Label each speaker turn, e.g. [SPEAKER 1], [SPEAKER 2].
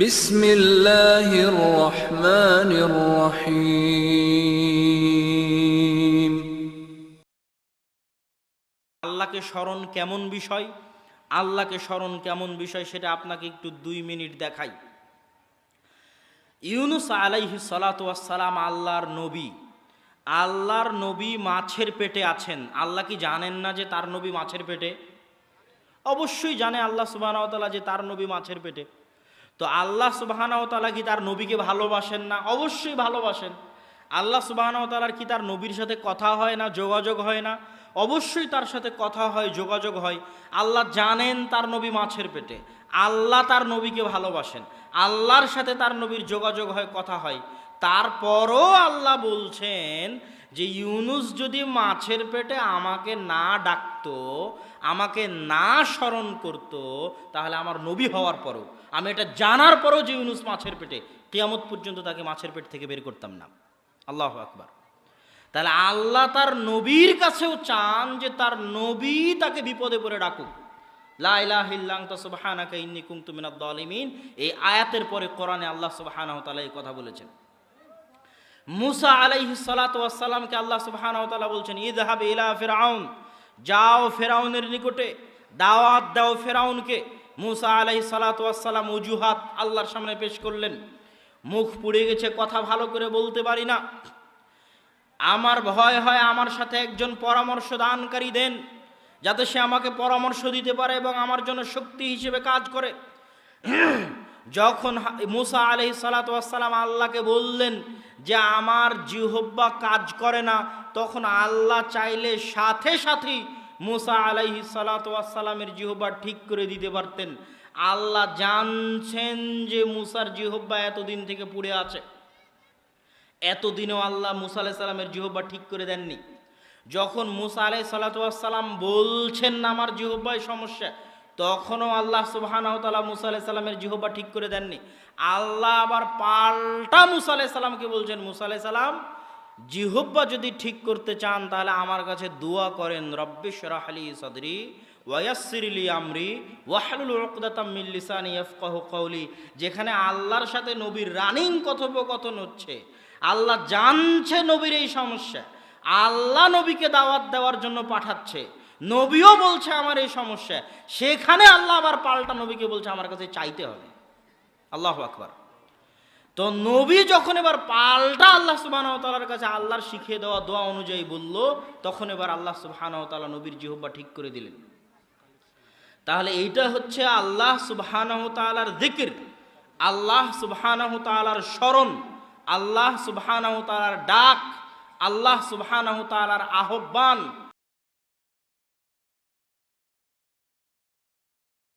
[SPEAKER 1] বিসমিল্লাহির রহমানির রহিম।
[SPEAKER 2] আল্লাহকে স্মরণ কেমন বিষয়, আল্লাহকে স্মরণ কেমন বিষয় সেটা আপনাকে একটু 2 মিনিট দেখাই। ইউনুস আলাইহিস সালাতু ওয়াস সালাম আল্লাহর নবী মাছের পেটে আছেন। আল্লাহ কি জানেন না যে তার নবী মাছের পেটে? অবশ্যই জানে আল্লাহ সুবহানাহু ওয়া তাআলা যে তার নবী মাছের পেটে। তো আল্লাহ সুবহানাহু ওয়া তাআলা কি তার নবীকে ভালোবাসেন না? অবশ্যই ভালোবাসেন। আল্লাহ সুবহানাহু ওয়া তাআলার কি তার নবীর সাথে কথা হয় না, যোগাযোগ হয় না? অবশ্যই তার সাথে কথা হয়, যোগাযোগ হয়। আল্লাহ জানেন তার নবী মাছের পেটে, আল্লাহ তার নবীকে ভালোবাসেন, আল্লাহর সাথে তার নবীর যোগাযোগ হয়, কথা হয়। তারপরও আল্লাহ বলছেন যে ইউনুস যদি মাছের পেটে আমাকে না ডাকতো, আমাকে না স্মরণ করত, তাহলে আমার নবী হওয়ার পরও, আমি এটা জানার পরও যে ইউনুস মাছের পেটে, কিয়ামত পর্যন্ত তাকে মাছের পেট থেকে বের করতাম না। আল্লাহু আকবার। তাহলে আল্লাহ তার নবীর কাছেও চান যে তার নবী তাকে বিপদে পড়ে ডাকুক। লা ইলাহা ইল্লা আনতা সুবহানাকা ইন্নী কুনতু মিনাজ জালিমিন। এই আয়াতের পরে কোরআনে আল্লাহ সুবহানাহু ওয়া তাআলা এই কথা বলেছেন। মুসা আলাইহিস সালাতু ওয়াস সালামকে আল্লাহ সুবহানাহু ওয়া তাআলা বলছেন, ইযহাব ইলা ফিরআউন, যাও ফেরাউনের নিকটে, দাওয়াত দাও ফেরাউনকে। মুসা আলাইহিস সালাতু ওয়াস সালাম অজুহাত আল্লাহর সামনে পেশ করলেন। মুখ পুড়ে গেছে, কথা ভালো করে বলতে পারি না, আমার ভয় হয় আমার সাথে একজন পরামর্শ দানকারী দেন, যাতে সে আমাকে পরামর্শ দিতে পারে এবং আমার জন্য শক্তি হিসেবে কাজ করে। যখন মুসা আলাইহিস সালাতু ওয়াস সালাম আল্লাহকে বললেন যে আমার জিহ্বা কাজ করে না, তখন আল্লাহ চাইলে সাথে সাথেই মুসা আলাইহিস সালাতু ওয়াস সালামের জিহ্বা ঠিক করে দিতে পারতেন। আল্লাহ জানছেন যে মুসার জিহ্বা এতদিন থেকে পুড়ে আছে, এতদিনও আল্লাহ মুসা আলাইহিস সালামের জিহ্বা ঠিক করে দেননি। যখন মুসা আলাইহিস সালাতু ওয়াস সালাম বলছেন না আমার জিহ্বায় সমস্যা, তখনও আল্লাহ সুবহানাহু ওয়া তাআলা মুসা আলাইহিস সালামের জিহ্বা ঠিক করে দেননি। আল্লাহ আবার পাল্টা মুসা আলাইহিস সালামকে বলছেন, মুসা আলাইহিস সালাম জিহ্বা যদি ঠিক করতে চান তাহলে আমার কাছে দোয়া করেন, রব্বিশরাহ লি সাদরি ওয়া ইয়াসসির লি আমরি ওয়াহলুল উকদাতাম মিন লিসানি ইয়াফকাহু কওলি। যেখানে আল্লাহর সাথে নবীর রানিং কথোপকথন হচ্ছে, আল্লাহ জানছে নবীর এই সমস্যা, আল্লাহ নবীকে দাওয়াত দেওয়ার জন্য পাঠাচ্ছে, নবীও বলছে আমার এই সমস্যা, সেখানে আল্লাহ আবার পাল্টা নবীকে বলছে আমার কাছে চাইতে হবে। আল্লাহু আকবার। তো নবী যখন এবার পাল্টা আল্লাহ সুবহানাহু ওয়া তাআলার কাছে আল্লাহর শিখিয়ে দেওয়া দোয়া অনুযায়ী বলল, তখন এবার আল্লাহ সুবহানাহু ওয়া তাআলা নবীর জিহ্বা ঠিক করে দিলেন। তাহলে এইটা হচ্ছে আল্লাহ সুবহানাহু ওয়া তাআলার যিকির, আল্লাহ সুবহানাহু ওয়া তাআলার স্মরণ, আল্লাহ সুবহানাহু ওয়া তাআলার ডাক, আল্লাহ সুবহানাহু ওয়া তাআলার আহ্বান।